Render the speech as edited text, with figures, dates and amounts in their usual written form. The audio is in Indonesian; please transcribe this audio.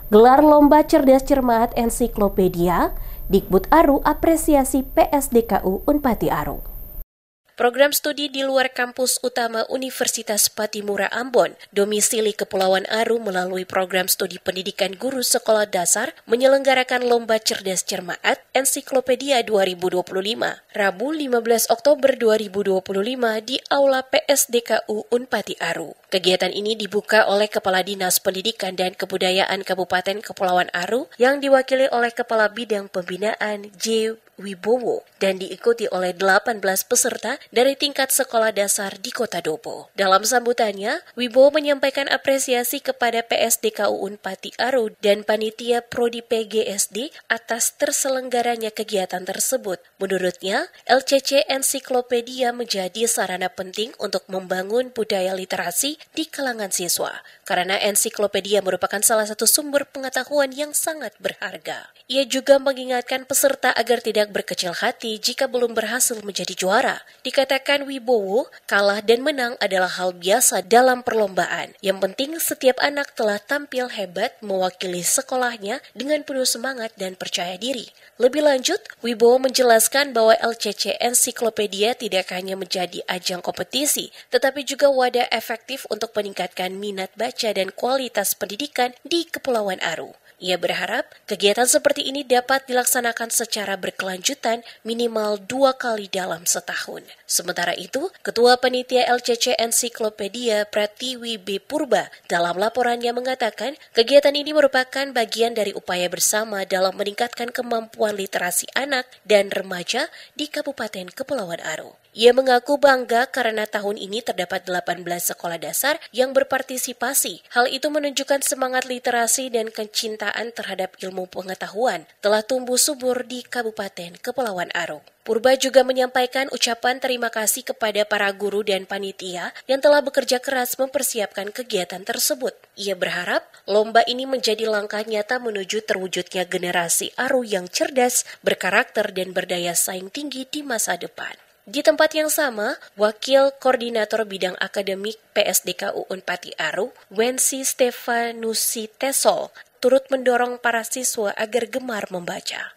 Gelar Lomba Cerdas Cermat Ensiklopedia, Dikbud Aru apresiasi PSDKU Unpati Aru. Program studi di luar kampus utama Universitas Patimura Ambon, domisili Kepulauan Aru melalui program studi pendidikan guru sekolah dasar menyelenggarakan Lomba Cerdas Cermat Ensiklopedia 2025, Rabu 15 Oktober 2025 di Aula PSDKU Unpati Aru. Kegiatan ini dibuka oleh Kepala Dinas Pendidikan dan Kebudayaan Kabupaten Kepulauan Aru yang diwakili oleh Kepala Bidang Pembinaan J. Wibowo dan diikuti oleh 18 peserta dari tingkat sekolah dasar di Kota Dobo. Dalam sambutannya, Wibowo menyampaikan apresiasi kepada PSDKU Unpati Aru dan Panitia Prodi PGSD atas terselenggaranya kegiatan tersebut. Menurutnya, LCC Ensiklopedia menjadi sarana penting untuk membangun budaya literasi di kalangan siswa, karena ensiklopedia merupakan salah satu sumber pengetahuan yang sangat berharga. Ia juga mengingatkan peserta agar tidak berkecil hati jika belum berhasil menjadi juara. Dikatakan Wibowo, kalah dan menang adalah hal biasa dalam perlombaan. Yang penting setiap anak telah tampil hebat mewakili sekolahnya dengan penuh semangat dan percaya diri. Lebih lanjut, Wibowo menjelaskan bahwa LCC Ensiklopedia tidak hanya menjadi ajang kompetisi, tetapi juga wadah efektif untuk meningkatkan minat baca dan kualitas pendidikan di Kepulauan Aru. Ia berharap kegiatan seperti ini dapat dilaksanakan secara berkelanjutan minimal 2 kali dalam setahun. Sementara itu, Ketua Panitia LCC Ensiklopedia Pratiwi B. Purba dalam laporannya mengatakan kegiatan ini merupakan bagian dari upaya bersama dalam meningkatkan kemampuan literasi anak dan remaja di Kabupaten Kepulauan Aru. Ia mengaku bangga karena tahun ini terdapat 18 sekolah dasar yang berpartisipasi. Hal itu menunjukkan semangat literasi dan kecintaan terhadap ilmu pengetahuan telah tumbuh subur di Kabupaten Kepulauan Aru. Purba juga menyampaikan ucapan terima kasih kepada para guru dan panitia yang telah bekerja keras mempersiapkan kegiatan tersebut. Ia berharap lomba ini menjadi langkah nyata menuju terwujudnya generasi Aru yang cerdas, berkarakter, dan berdaya saing tinggi di masa depan. Di tempat yang sama, Wakil Koordinator Bidang Akademik PSDKU Unpati Aru, Wensi Stefanusi Tesol, turut mendorong para siswa agar gemar membaca.